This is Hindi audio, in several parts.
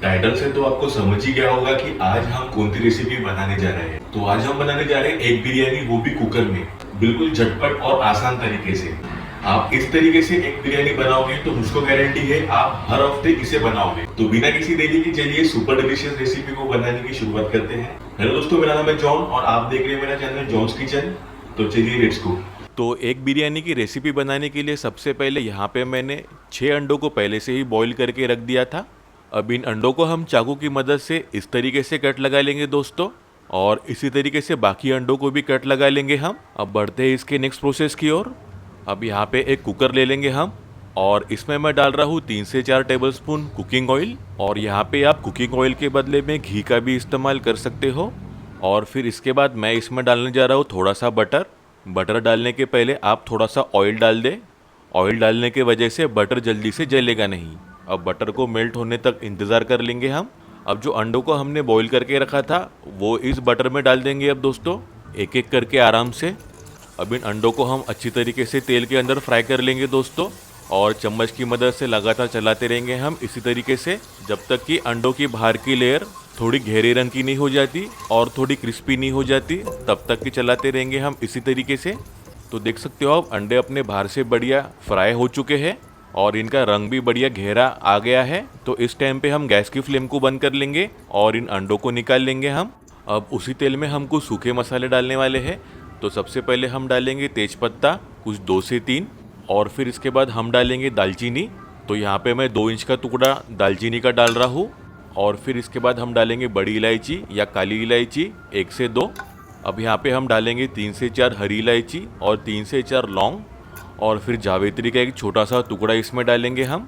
टाइटल से तो आपको समझ ही गया होगा कि आज हम कौन सी रेसिपी बनाने जा रहे हैं। तो आज हम बनाने जा रहे हैं एग बिरयानी, वो भी कुकर में, बिल्कुल झटपट और आसान तरीके से। आप इस तरीके से एग बिरयानी बनाओगे तो मुझको गारंटी है आप हर हफ्ते इसे बनाओगे। तो बिना किसी देरी के चलिए सुपर डिलीशियस रेसिपी को बनाने की शुरुआत करते हैं। हेलो दोस्तों, मेरा नाम है जॉन और आप देख रहे हैं मेरा चैनल जॉन्स किचन। तो चलिए लेट्स गो। तो एग बिरयानी की रेसिपी बनाने के लिए सबसे पहले यहाँ पे मैंने 6 अंडों को पहले से ही बॉईल करके रख दिया था। अब इन अंडों को हम चाकू की मदद से इस तरीके से कट लगा लेंगे दोस्तों, और इसी तरीके से बाकी अंडों को भी कट लगा लेंगे हम। अब बढ़ते हैं इसके नेक्स्ट प्रोसेस की ओर। अब यहाँ पे एक कुकर ले लेंगे हम, और इसमें मैं डाल रहा हूँ 3 से 4 टेबलस्पून कुकिंग ऑयल, और यहाँ पे आप कुकिंग ऑयल के बदले में घी का भी इस्तेमाल कर सकते हो। और फिर इसके बाद मैं इसमें डालने जा रहा हूँ थोड़ा सा बटर। बटर डालने के पहले आप थोड़ा सा ऑयल डाल दें। ऑयल डालने की वजह से बटर जल्दी से जलेगा नहीं। अब बटर को मेल्ट होने तक इंतज़ार कर लेंगे हम। अब जो अंडों को हमने बॉईल करके रखा था वो इस बटर में डाल देंगे अब दोस्तों, एक एक करके आराम से। अब इन अंडों को हम अच्छी तरीके से तेल के अंदर फ्राई कर लेंगे दोस्तों, और चम्मच की मदद से लगातार चलाते रहेंगे हम इसी तरीके से जब तक कि अंडों की बाहर की लेयर थोड़ी गहरे रंग की नहीं हो जाती और थोड़ी क्रिस्पी नहीं हो जाती, तब तक कि चलाते रहेंगे हम इसी तरीके से। तो देख सकते हो आप अंडे अपने बाहर से बढ़िया फ्राई हो चुके हैं और इनका रंग भी बढ़िया गहरा आ गया है। तो इस टाइम पे हम गैस की फ्लेम को बंद कर लेंगे और इन अंडों को निकाल लेंगे हम। अब उसी तेल में हम कुछ सूखे मसाले डालने वाले हैं। तो सबसे पहले हम डालेंगे तेजपत्ता कुछ 2 से 3, और फिर इसके बाद हम डालेंगे दालचीनी। तो यहाँ पे मैं 2 इंच का टुकड़ा दालचीनी का डाल रहा हूँ। और फिर इसके बाद हम डालेंगे बड़ी इलायची या काली इलायची 1 से 2। अब यहाँ पे हम डालेंगे 3 से 4 हरी इलायची और 3 से 4 लौंग, और फिर जावित्री का एक छोटा सा टुकड़ा इसमें डालेंगे हम।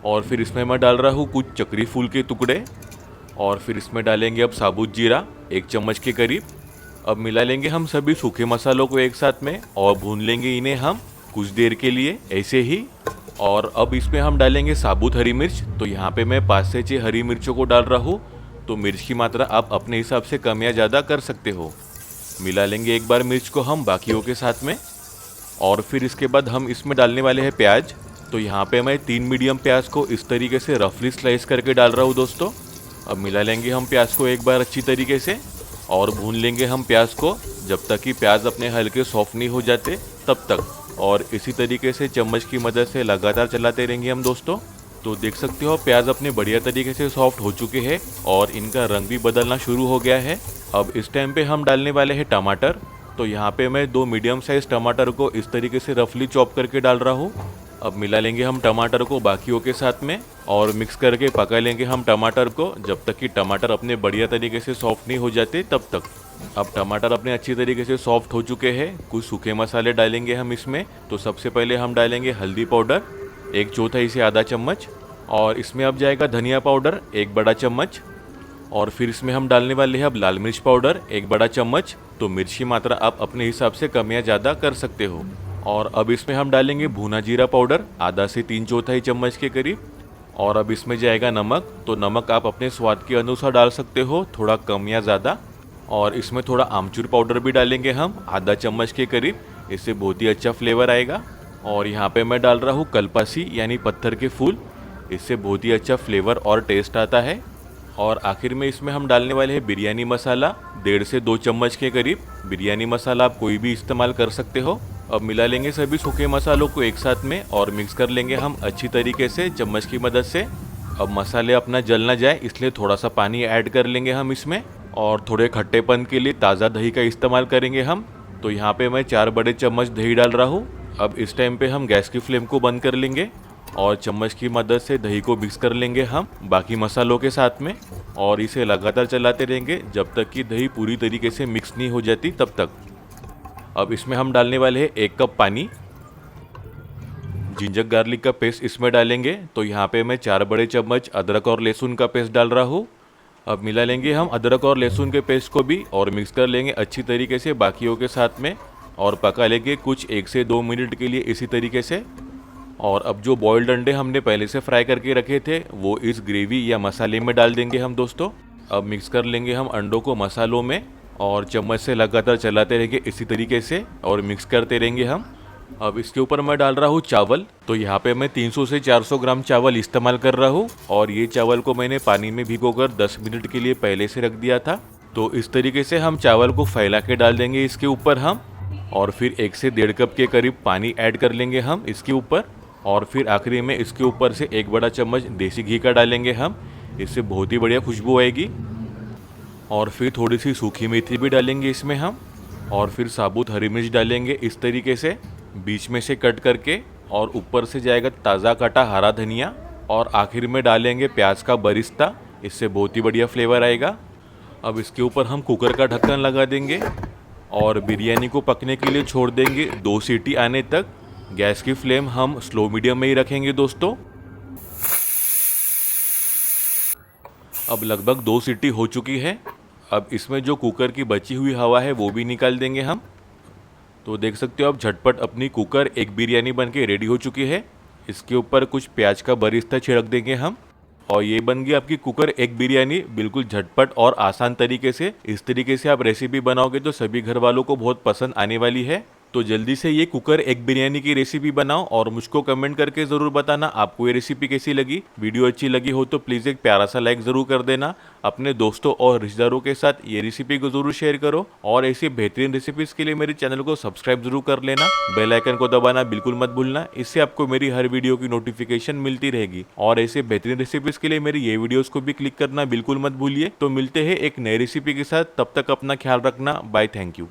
और फिर इसमें मैं डाल रहा हूँ कुछ चक्री फूल के टुकड़े, और फिर इसमें डालेंगे अब साबुत जीरा 1 चम्मच के करीब। अब मिला लेंगे हम सभी सूखे मसालों को एक साथ में और भून लेंगे इन्हें हम कुछ देर के लिए ऐसे ही। और अब इसमें हम डालेंगे साबुत हरी मिर्च। तो यहाँ पे मैं 5 से 6 हरी मिर्चों को डाल रहा हूँ। तो मिर्च की मात्रा आप अपने हिसाब से कम या ज़्यादा कर सकते हो। मिला लेंगे एक बार मिर्च को हम बाकियों के साथ में। और फिर इसके बाद हम इसमें डालने वाले हैं प्याज। तो यहाँ पे मैं 3 मीडियम प्याज को इस तरीके से रफली स्लाइस करके डाल रहा हूँ दोस्तों। अब मिला लेंगे हम प्याज को एक बार अच्छी तरीके से और भून लेंगे हम प्याज को जब तक कि प्याज अपने हल्के सॉफ्ट नहीं हो जाते तब तक। और इसी तरीके से चम्मच की मदद से लगातार चलाते रहेंगे हम दोस्तों। तो देख सकते हो प्याज अपने बढ़िया तरीके से सॉफ्ट हो चुके हैं और इनका रंग भी बदलना शुरू हो गया है। अब इस टाइम पे हम डालने वाले हैं टमाटर। तो यहाँ पे मैं 2 मीडियम साइज टमाटर को इस तरीके से रफली चॉप करके डाल रहा हूँ। अब मिला लेंगे हम टमाटर को बाकियों के साथ में और मिक्स करके पका लेंगे हम टमाटर को जब तक कि टमाटर अपने बढ़िया तरीके से सॉफ्ट नहीं हो जाते तब तक। अब टमाटर अपने अच्छी तरीके से सॉफ्ट हो चुके हैं। कुछ सूखे मसाले डालेंगे हम इसमें। तो सबसे पहले हम डालेंगे हल्दी पाउडर 1/4 से आधा चम्मच, और इसमें अब जाएगा धनिया पाउडर 1 बड़ा चम्मच, और फिर इसमें हम डालने वाले हैं अब लाल मिर्च पाउडर 1 बड़ा चम्मच। तो मिर्च की मात्रा आप अपने हिसाब से कम या ज़्यादा कर सकते हो। और अब इसमें हम डालेंगे भुना जीरा पाउडर आधा से 3/4 चम्मच के करीब, और अब इसमें जाएगा नमक। तो नमक आप अपने स्वाद के अनुसार डाल सकते हो, थोड़ा कम या ज़्यादा। और इसमें थोड़ा आमचूर पाउडर भी डालेंगे हम आधा चम्मच के करीब, इससे बहुत ही अच्छा फ्लेवर आएगा। और यहाँ पे मैं डाल रहा हूँ कलपासी यानी पत्थर के फूल, इससे बहुत ही अच्छा फ्लेवर और टेस्ट आता है। और आखिर में इसमें हम डालने वाले हैं बिरयानी मसाला 1.5 से 2 चम्मच के करीब। बिरयानी मसाला आप कोई भी इस्तेमाल कर सकते हो। अब मिला लेंगे सभी सूखे मसालों को एक साथ में और मिक्स कर लेंगे हम अच्छी तरीके से चम्मच की मदद से। अब मसाले अपना जल ना जाए इसलिए थोड़ा सा पानी ऐड कर लेंगे हम इसमें, और थोड़े खट्टेपन के लिए ताज़ा दही का इस्तेमाल करेंगे हम। तो यहाँ पे मैं 4 बड़े चम्मच दही डाल रहा हूँ। अब इस टाइम पे हम गैस की फ्लेम को बंद कर लेंगे और चम्मच की मदद से दही को मिक्स कर लेंगे हम बाकी मसालों के साथ में, और इसे लगातार चलाते रहेंगे जब तक कि दही पूरी तरीके से मिक्स नहीं हो जाती तब तक। अब इसमें हम डालने वाले हैं 1 कप पानी। जिंजर गार्लिक का पेस्ट इसमें डालेंगे। तो यहाँ पे मैं 4 बड़े चम्मच अदरक और लहसुन का पेस्ट डाल रहा हूँ। अब मिला लेंगे हम अदरक और लहसुन के पेस्ट को भी और मिक्स कर लेंगे अच्छी तरीके से बाकियों के साथ में, और पका लेंगे कुछ 1 से 2 मिनट के लिए इसी तरीके से। और अब जो बॉइल्ड अंडे हमने पहले से फ्राई करके रखे थे वो इस ग्रेवी या मसाले में डाल देंगे हम दोस्तों। अब मिक्स कर लेंगे हम अंडों को मसालों में और चम्मच से लगातार चलाते रहेंगे इसी तरीके से और मिक्स करते रहेंगे हम। अब इसके ऊपर मैं डाल रहा हूँ चावल। तो यहाँ पे मैं 300 से 400 ग्राम चावल इस्तेमाल कर रहा हूँ और ये चावल को मैंने पानी में भिगोकर 10 मिनट के लिए पहले से रख दिया था। तो इस तरीके से हम चावल को फैला के डाल देंगे इसके ऊपर हम, और फिर 1 से 1.5 कप के करीब पानी ऐड कर लेंगे हम इसके ऊपर, और फिर आखिरी में इसके ऊपर से 1 बड़ा चम्मच देसी घी का डालेंगे हम। इससे बहुत ही बढ़िया खुशबू आएगी। और फिर थोड़ी सी सूखी मेथी भी डालेंगे इसमें हम, और फिर साबुत हरी मिर्च डालेंगे इस तरीके से बीच में से कट करके, और ऊपर से जाएगा ताज़ा कटा हरा धनिया, और आखिर में डालेंगे प्याज का बरिस्ता। इससे बहुत ही बढ़िया फ्लेवर आएगा। अब इसके ऊपर हम कुकर का ढक्कन लगा देंगे और बिरयानी को पकने के लिए छोड़ देंगे 2 सीटी आने तक। गैस की फ्लेम हम स्लो मीडियम में ही रखेंगे दोस्तों। अब लगभग 2 सीटी हो चुकी है। अब इसमें जो कुकर की बची हुई हवा है वो भी निकाल देंगे हम। तो देख सकते हो अब झटपट अपनी कुकर एक बिरयानी बनके रेडी हो चुकी है। इसके ऊपर कुछ प्याज का बरिस्ता छिड़क देंगे हम, और ये बन गई आपकी कुकर एक बिरयानी, बिल्कुल झटपट और आसान तरीके से। इस तरीके से आप रेसिपी बनाओगे तो सभी घर वालों को बहुत पसंद आने वाली है। तो जल्दी से ये कुकर एक बिरयानी की रेसिपी बनाओ और मुझको कमेंट करके ज़रूर बताना आपको ये रेसिपी कैसी लगी। वीडियो अच्छी लगी हो तो प्लीज़ एक प्यारा सा लाइक ज़रूर कर देना। अपने दोस्तों और रिश्तेदारों के साथ ये रेसिपी को ज़रूर शेयर करो, और ऐसी बेहतरीन रेसिपीज़ के लिए मेरे चैनल को सब्सक्राइब जरूर कर लेना। बेल आइकन को दबाना बिल्कुल मत भूलना, इससे आपको मेरी हर वीडियो की नोटिफिकेशन मिलती रहेगी। और ऐसे बेहतरीन रेसिपीज़ के लिए मेरी ये वीडियोज़ को भी क्लिक करना बिल्कुल मत भूलिए। तो मिलते हैं एक नई रेसिपी के साथ, तब तक अपना ख्याल रखना। Bye, thank you.